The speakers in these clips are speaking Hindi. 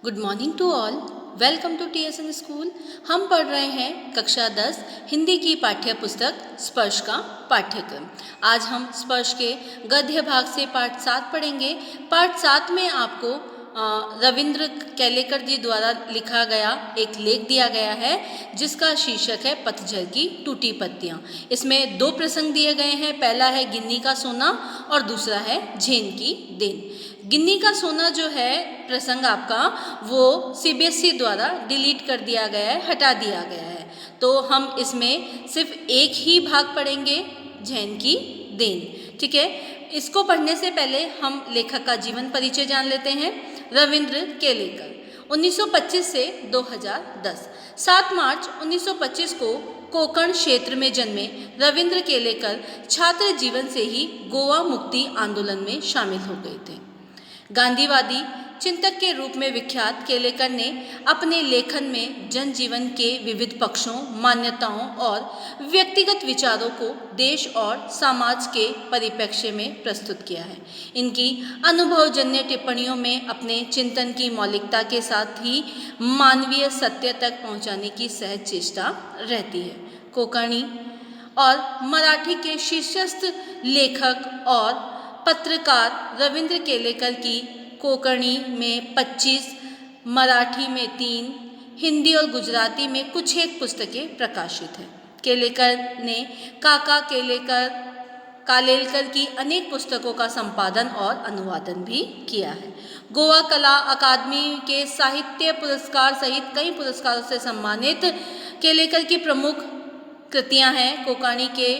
Good morning to all. Welcome to TSN school. हम पढ़ रहे हैं कक्षा 10 हिंदी की पाठ्य पुस्तक स्पर्श का पाठ्यक्रम। आज हम स्पर्श के गद्य भाग से पाठ 7 पढ़ेंगे। पाठ 7 में आपको रविंद्र केलेकर जी द्वारा लिखा गया एक लेख दिया गया है जिसका शीर्षक है पतझड़ की टूटी पत्तियां। इसमें 2 प्रसंग दिए गए हैं। पहला है गिन्नी का सोना और दूसरा है झेन की देन। गिन्नी का सोना जो है प्रसंग आपका वो CBSE द्वारा डिलीट कर दिया गया है, हटा दिया गया है। तो हम इसमें सिर्फ एक ही भाग पढ़ेंगे, झेन की देन। ठीक है, इसको पढ़ने से पहले हम लेखक का जीवन परिचय जान लेते हैं। रविंद्र केलेकर 1925 से 2010। 7 मार्च 1925 को कोंकण क्षेत्र में जन्मे रविंद्र केलेकर छात्र जीवन से ही गोवा मुक्ति आंदोलन में शामिल हो गए थे। गांधीवादी चिंतक के रूप में विख्यात केलेकर ने अपने लेखन में जनजीवन के विविध पक्षों, मान्यताओं और व्यक्तिगत विचारों को देश और समाज के परिप्रेक्ष्य में प्रस्तुत किया है। इनकी अनुभवजन्य टिप्पणियों में अपने चिंतन की मौलिकता के साथ ही मानवीय सत्य तक पहुंचाने की सहज चेष्टा रहती है। कोंकणी और मराठी के शीर्षस्थ लेखक और पत्रकार रविंद्र केलेकर की कोंकणी में 25, मराठी में 3, हिंदी और गुजराती में कुछ एक पुस्तकें प्रकाशित हैं। केलेकर ने काका कालेलकर की अनेक पुस्तकों का संपादन और अनुवादन भी किया है। गोवा कला अकादमी के साहित्य पुरस्कार सहित कई पुरस्कारों से सम्मानित केलेकर की प्रमुख कृतियां हैं कोंकणी के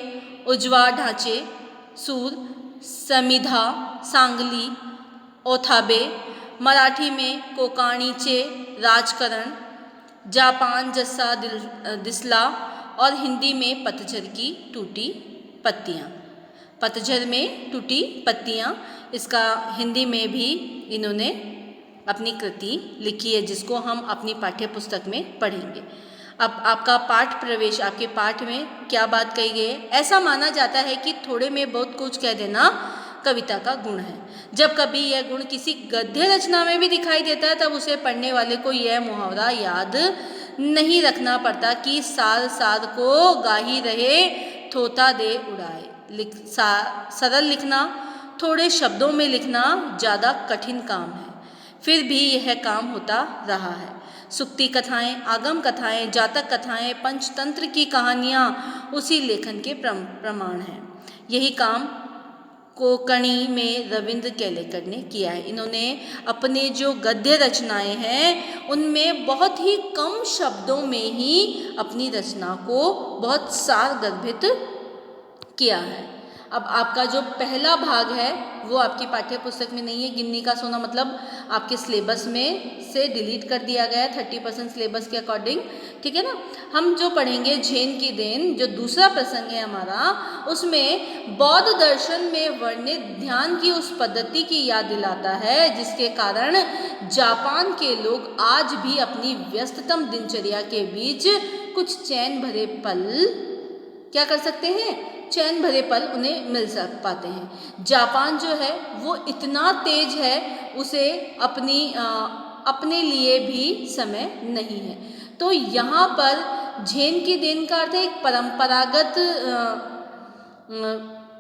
उजवा ढांचे, सूर, समिधा, सांगली, ओथाबे, मराठी में कोंकणीचे राजकरण, जापान जस्सा दिसला और हिंदी में पतझड़ की टूटी पत्तियां। पतझड़ में टूटी पत्तियां, इसका हिंदी में भी इन्होंने अपनी कृति लिखी है जिसको हम अपनी पाठ्य पुस्तक में पढ़ेंगे। अब आपका पाठ प्रवेश, आपके पाठ में क्या बात कही गई है? ऐसा माना जाता है कि थोड़े में बहुत कुछ कह देना कविता का गुण है। जब कभी यह गुण किसी गद्य रचना में भी दिखाई देता है तब उसे पढ़ने वाले को यह मुहावरा याद नहीं रखना पड़ता कि सार सार को गाही रहे थोथा दे उड़ाए। सरल लिखना, थोड़े शब्दों में लिखना ज़्यादा कठिन काम है, फिर भी यह काम होता रहा है। सुक्ति कथाएं, आगम कथाएं, जातक कथाएं, पंचतंत्र की कहानियाँ उसी लेखन के प्रमाण हैं। यही काम कोंकणी में रविंद्र केलेकर ने किया है। इन्होंने अपने जो गद्य रचनाएं हैं उनमें बहुत ही कम शब्दों में ही अपनी रचना को बहुत सारगर्भित किया है। अब आपका जो पहला भाग है वो आपकी पाठ्य पुस्तक में नहीं है। गिन्नी का सोना मतलब आपके सिलेबस में से डिलीट कर दिया गया है 30% सिलेबस के अकॉर्डिंग। ठीक है ना। हम जो पढ़ेंगे झेन की देन, जो दूसरा प्रसंग है हमारा, उसमें बौद्ध दर्शन में वर्णित ध्यान की उस पद्धति की याद दिलाता है जिसके कारण जापान के लोग आज भी अपनी व्यस्ततम दिनचर्या के बीच कुछ चैन भरे पल क्या कर सकते हैं, चैन भरे पल उन्हें मिल पाते हैं। जापान जो है वो इतना तेज है, उसे अपने लिए भी समय नहीं है। तो यहाँ पर झेन की देन का अर्थ एक परंपरागत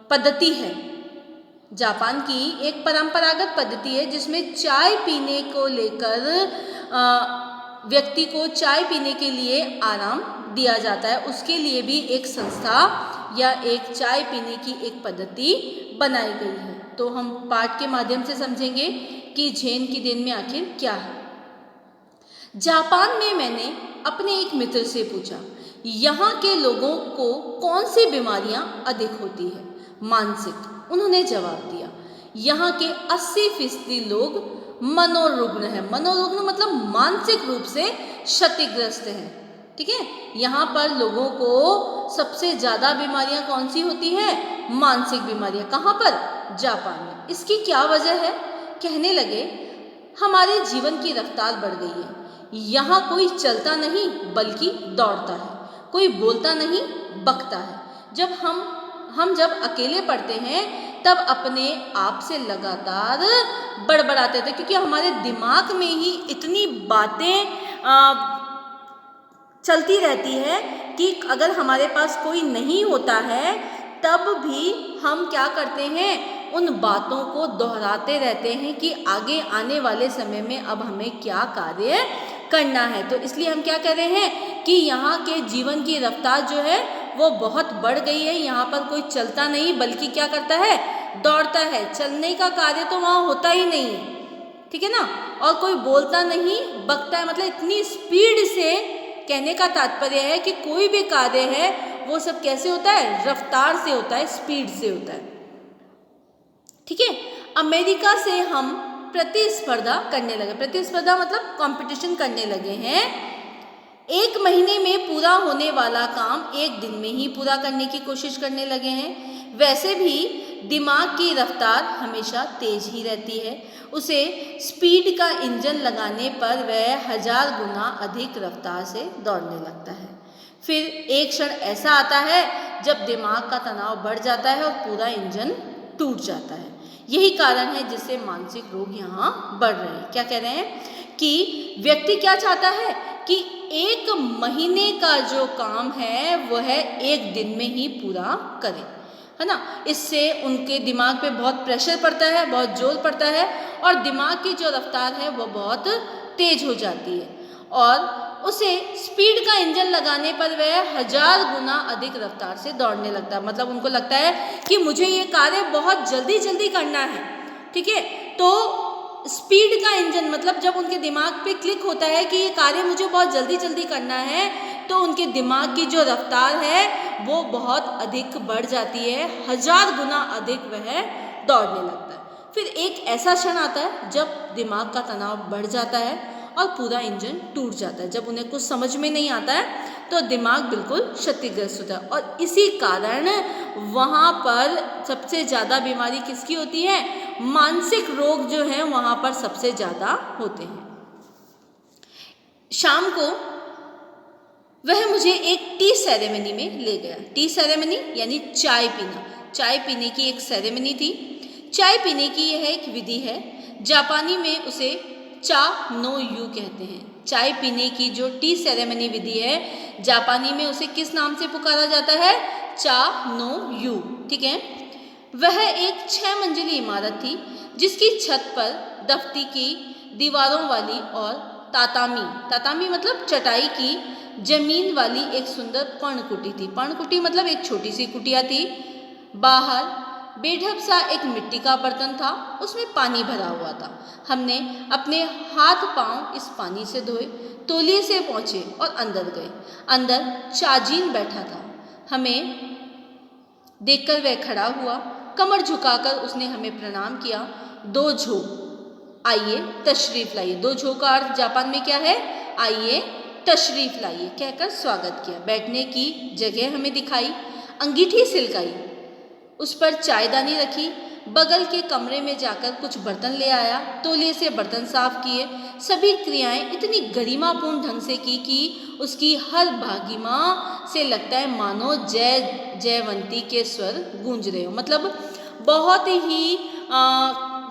पद्धति है। जापान की एक परंपरागत पद्धति है जिसमें चाय पीने को लेकर व्यक्ति को चाय पीने के लिए आराम दिया जाता है। उसके लिए भी एक संस्था या एक चाय पीने की एक पद्धति बनाई गई है। तो हम पाठ के माध्यम से समझेंगे कि झेन की देन में आखिर क्या है। जापान में मैंने अपने एक मित्र से पूछा, यहाँ के लोगों को कौन सी बीमारियाँ अधिक होती है? मानसिक। उन्होंने जवाब दिया, यहाँ के 80% लोग मनोरुग्ण है। मनोरुग्ण मतलब मानसिक रूप से क्षतिग्रस्त हैं। ठीक है, यहाँ पर लोगों को सबसे ज़्यादा बीमारियाँ कौन सी होती है? मानसिक बीमारियाँ। कहाँ पर? जापान में। इसकी क्या वजह है? कहने लगे, हमारे जीवन की रफ्तार बढ़ गई है। यहाँ कोई चलता नहीं बल्कि दौड़ता है, कोई बोलता नहीं बकता है। जब हम अकेले पढ़ते हैं तब अपने आप से लगातार बड़बड़ाते थे, क्योंकि हमारे दिमाग में ही इतनी बातें चलती रहती है कि अगर हमारे पास कोई नहीं होता है तब भी हम क्या करते हैं, उन बातों को दोहराते रहते हैं कि आगे आने वाले समय में अब हमें क्या कार्य करना है। तो इसलिए हम क्या कह रहे हैं कि यहाँ के जीवन की रफ्तार जो है वो बहुत बढ़ गई है। यहाँ पर कोई चलता नहीं बल्कि क्या करता है, दौड़ता है। चलने का कार्य तो वहाँ होता ही नहीं है, ठीक है ना। और कोई बोलता नहीं, बकता है। मतलब इतनी स्पीड से, कहने का तात्पर्य है कि कोई भी कार्य है वो सब कैसे होता है, रफ्तार से होता है, स्पीड से होता है, ठीक है। अमेरिका से हम प्रतिस्पर्धा करने लगे। प्रतिस्पर्धा मतलब कंपटीशन करने लगे हैं। 1 महीने में पूरा होने वाला काम 1 दिन में ही पूरा करने की कोशिश करने लगे हैं। वैसे भी दिमाग की रफ्तार हमेशा तेज ही रहती है। उसे स्पीड का इंजन लगाने पर वह 1000 गुना अधिक रफ्तार से दौड़ने लगता है। फिर एक क्षण ऐसा आता है जब दिमाग का तनाव बढ़ जाता है और पूरा इंजन टूट जाता है। यही कारण है जिससे मानसिक रोग यहाँ बढ़ रहे हैं। क्या कह रहे हैं कि व्यक्ति क्या चाहता है कि 1 महीने का जो काम है वह 1 दिन में ही पूरा करे, है ना। इससे उनके दिमाग पे बहुत प्रेशर पड़ता है, बहुत जोर पड़ता है और दिमाग की जो रफ्तार है वो बहुत तेज हो जाती है और उसे स्पीड का इंजन लगाने पर वह 1000 गुना अधिक रफ्तार से दौड़ने लगता है। मतलब उनको लगता है कि मुझे ये कार्य बहुत जल्दी जल्दी करना है, ठीक है। तो स्पीड का इंजन मतलब जब उनके दिमाग पे क्लिक होता है कि ये कार्य मुझे बहुत जल्दी जल्दी करना है, तो उनके दिमाग की जो रफ्तार है वो बहुत अधिक बढ़ जाती है, 1000 गुना अधिक वह दौड़ने लगता है। फिर एक ऐसा क्षण आता है जब दिमाग का तनाव बढ़ जाता है और पूरा इंजन टूट जाता है। जब उन्हें कुछ समझ में नहीं आता है तो दिमाग बिल्कुल क्षतिग्रस्त होता है और इसी कारण वहाँ पर सबसे ज़्यादा बीमारी किसकी होती है, मानसिक रोग जो है वहाँ पर सबसे ज़्यादा होते हैं। शाम को वह मुझे एक टी सेरेमनी में ले गया। टी सेरेमनी यानी चाय पीना, चाय पीने की एक सेरेमनी थी। चाय पीने की यह एक विधि है, जापानी में उसे चा नो यू कहते हैं। चाय पीने की जो टी सेरेमनी विधि है, जापानी में उसे किस नाम से पुकारा जाता है, चा नो यू, ठीक है। वह एक 6 मंजिली इमारत थी जिसकी छत पर दफ्ती की दीवारों वाली और तातामी मतलब चटाई की जमीन वाली एक सुंदर पर्णकुटी थी। पर्णकुटी मतलब एक छोटी सी कुटिया थी। बाहर बेढब सा एक मिट्टी का बर्तन था, उसमें पानी भरा हुआ था। हमने अपने हाथ पांव इस पानी से धोए, तौलिए से पहुँचे और अंदर गए। अंदर चाजीन बैठा था। हमें देखकर वह खड़ा हुआ, कमर झुकाकर उसने हमें प्रणाम किया। 2 झो, आइए तशरीफ लाइए। 2 झो का अर्थ जापान में क्या है, आइए तशरीफ लाइए कहकर स्वागत किया। बैठने की जगह हमें दिखाई, अंगीठी सिलकाई, उस पर चायदानी रखी। बगल के कमरे में जाकर कुछ बर्तन ले आया, तौलिए से बर्तन साफ किए। सभी क्रियाएं इतनी गरिमापूर्ण ढंग से की कि उसकी हर भागिमा से लगता है मानो जय जयवंती के स्वर गूंज रहे हो। मतलब बहुत ही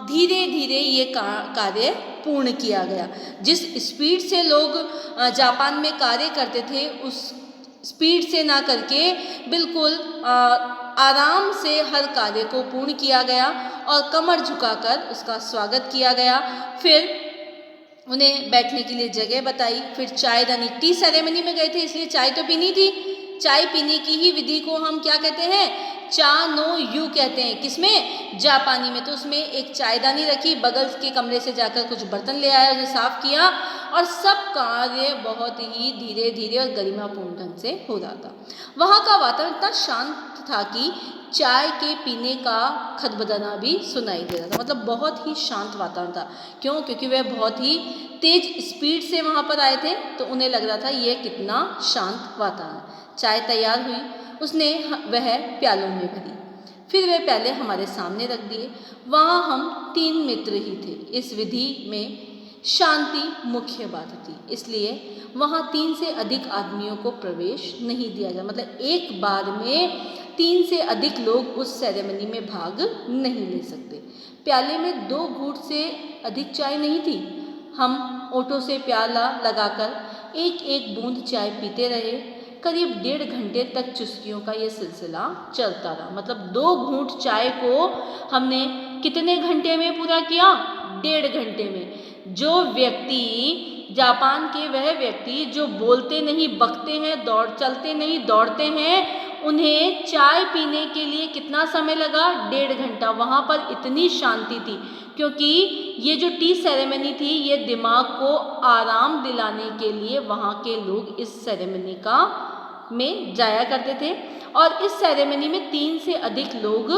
धीरे धीरे ये कार्य पूर्ण किया गया। जिस स्पीड से लोग जापान में कार्य करते थे उस स्पीड से ना करके बिल्कुल आराम से हर कार्य को पूर्ण किया गया और कमर झुकाकर उसका स्वागत किया गया। फिर उन्हें बैठने के लिए जगह बताई। फिर चायदानी, टी सेरेमनी में गए थे इसलिए चाय तो पीनी थी। चाय पीने की ही विधि को हम क्या कहते हैं, चा नो यू कहते हैं। किसमें, जापानी में। तो उसमें एक चायदानी रखी, बगल के कमरे से जाकर कुछ बर्तन ले आया, उसे साफ किया और सब कार्य बहुत ही धीरे धीरे और गरिमापूर्ण ढंग से हो रहा था। वहाँ का वातावरण इतना शांत था कि चाय के पीने का खदबदना भी सुनाई दे रहा था। मतलब बहुत ही शांत वातावरण था। क्यों, क्योंकि वह बहुत ही तेज स्पीड से वहाँ पर आए थे तो उन्हें लग रहा था ये कितना शांत वातावरण। चाय तैयार हुई, उसने वह प्यालों में भरी, फिर वह प्याले हमारे सामने रख दिए। वहाँ हम 3 मित्र ही थे। इस विधि में शांति मुख्य बात थी, इसलिए वहाँ 3 से अधिक आदमियों को प्रवेश नहीं दिया जाए। मतलब एक बार में 3 से अधिक लोग उस सेरेमनी में भाग नहीं ले सकते। प्याले में 2 घूंट से अधिक चाय नहीं थी। हम ओठों से प्याला लगाकर एक एक बूंद चाय पीते रहे। करीब 1.5 घंटे तक चुस्कियों का ये सिलसिला चलता रहा। मतलब 2 घूंट चाय को हमने कितने घंटे में पूरा किया? 1.5 घंटे में। जो व्यक्ति जापान के वह व्यक्ति जो बोलते नहीं बकते हैं, चलते नहीं दौड़ते हैं, उन्हें चाय पीने के लिए कितना समय लगा? 1.5 घंटा। वहाँ पर इतनी शांति थी क्योंकि ये जो टी सेरेमनी थी ये दिमाग को आराम दिलाने के लिए वहाँ के लोग इस सेरेमनी में जाया करते थे और इस सेरेमनी में 3 से अधिक लोग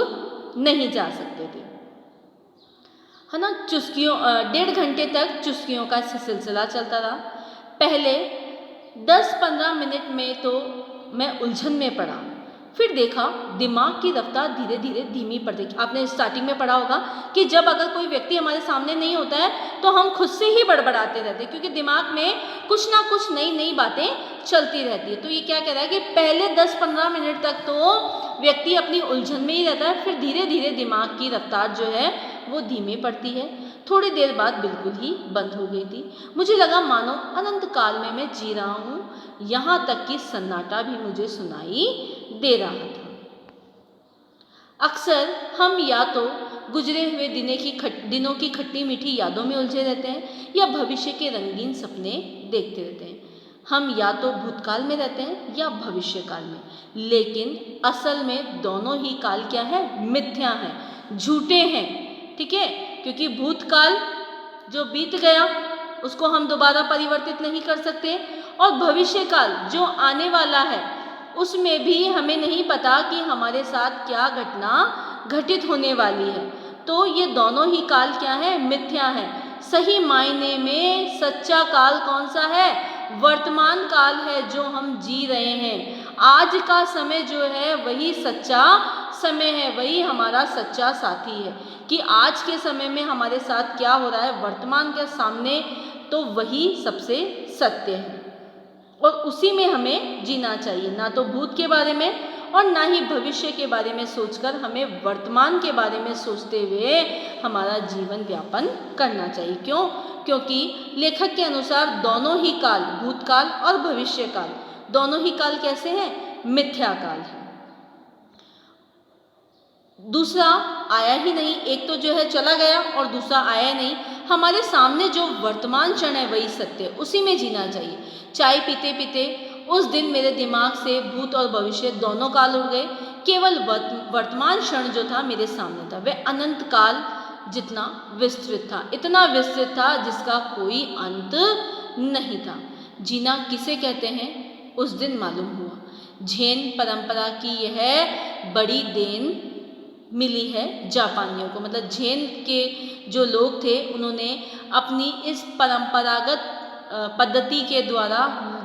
नहीं जा सकते थे, है ना। चुस्कियों 1.5 घंटे तक चुस्कियों का सिलसिला चलता रहा। पहले 10-15 मिनट में तो मैं उलझन में पड़ा, फिर देखा दिमाग की रफ्तार धीरे धीरे धीमी पड़ रही। आपने स्टार्टिंग में पढ़ा होगा कि जब अगर कोई व्यक्ति हमारे सामने नहीं होता है तो हम खुद से ही बड़बड़ाते रहते हैं क्योंकि दिमाग में कुछ ना कुछ नई नई बातें चलती रहती है। तो ये क्या कह रहा है कि पहले 10-15 मिनट तक तो व्यक्ति अपनी उलझन में ही रहता है, फिर धीरे धीरे दिमाग की रफ्तार जो है वो धीमी पड़ती है। थोड़ी देर बाद बिल्कुल ही बंद हो गई थी। मुझे लगा मानो अनंत काल में मैं जी रहा हूँ, यहाँ तक कि सन्नाटा भी मुझे सुनाई दे रहा था। अक्सर हम या तो गुजरे हुए दिनों की खट्टी मीठी यादों में उलझे रहते हैं या भविष्य के रंगीन सपने देखते रहते हैं। हम या तो भूतकाल में रहते हैं या भविष्य काल में, लेकिन असल में दोनों ही काल क्या है? मिथ्या हैं, झूठे हैं, ठीक है। क्योंकि भूतकाल जो बीत गया उसको हम दोबारा परिवर्तित नहीं कर सकते और भविष्य काल जो आने वाला है उसमें भी हमें नहीं पता कि हमारे साथ क्या घटना घटित होने वाली है। तो ये दोनों ही काल क्या है? मिथ्या है। सही मायने में सच्चा काल कौन सा है? वर्तमान काल है जो हम जी रहे हैं। आज का समय जो है वही सच्चा समय है, वही हमारा सच्चा साथी है कि आज के समय में हमारे साथ क्या हो रहा है वर्तमान के सामने, तो वही सबसे सत्य है और उसी में हमें जीना चाहिए। ना तो भूत के बारे में और ना ही भविष्य के बारे में सोचकर हमें वर्तमान के बारे में सोचते हुए हमारा जीवन यापन करना चाहिए। क्यों? क्योंकि लेखक के अनुसार दोनों ही काल, भूतकाल और भविष्य काल, दोनों ही काल कैसे हैं? मिथ्या काल है। दूसरा आया ही नहीं, एक तो जो है चला गया और दूसरा आया नहीं। हमारे सामने जो वर्तमान क्षण है वही सत्य है, उसी में जीना चाहिए। चाय पीते पीते उस दिन मेरे दिमाग से भूत और भविष्य दोनों काल उड़ गए। केवल वर्तमान क्षण जो था मेरे सामने था वह अनंत काल जितना विस्तृत था, इतना विस्तृत था जिसका कोई अंत नहीं था। जीना किसे कहते हैं उस दिन मालूम हुआ। झेन परंपरा की यह बड़ी देन मिली है जापानियों को। मतलब झेन के जो लोग थे उन्होंने अपनी इस परंपरागत पद्धति के द्वारा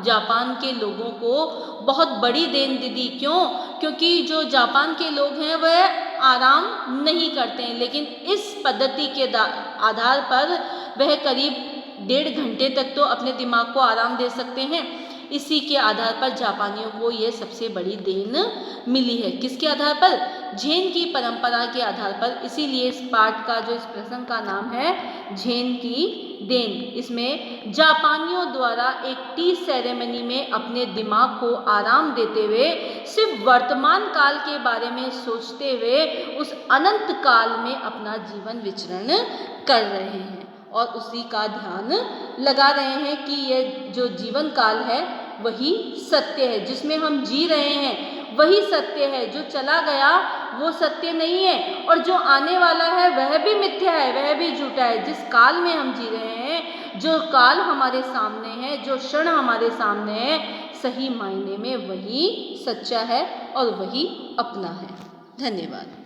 जापान के लोगों को बहुत बड़ी देन दी। क्यों? क्योंकि जो जापान के लोग हैं वह आराम नहीं करते हैं, लेकिन इस पद्धति के आधार पर वह करीब 1.5 घंटे तक तो अपने दिमाग को आराम दे सकते हैं। इसी के आधार पर जापानियों को ये सबसे बड़ी देन मिली है। किसके आधार पर? झेन की परंपरा के आधार पर। इसीलिए इस पाठ का जो इस प्रसंग का नाम है झेन की देन। इसमें जापानियों द्वारा एक टी सेरेमनी में अपने दिमाग को आराम देते हुए सिर्फ वर्तमान काल के बारे में सोचते हुए उस अनंत काल में अपना जीवन विचरण कर रहे हैं और उसी का ध्यान लगा रहे हैं कि ये जो जीवन काल है वही सत्य है, जिसमें हम जी रहे हैं वही सत्य है। जो चला गया वो सत्य नहीं है और जो आने वाला है वह भी मिथ्या है, वह भी झूठा है। जिस काल में हम जी रहे हैं, जो काल हमारे सामने है, जो क्षण हमारे सामने है, सही मायने में वही सच्चा है और वही अपना है। धन्यवाद।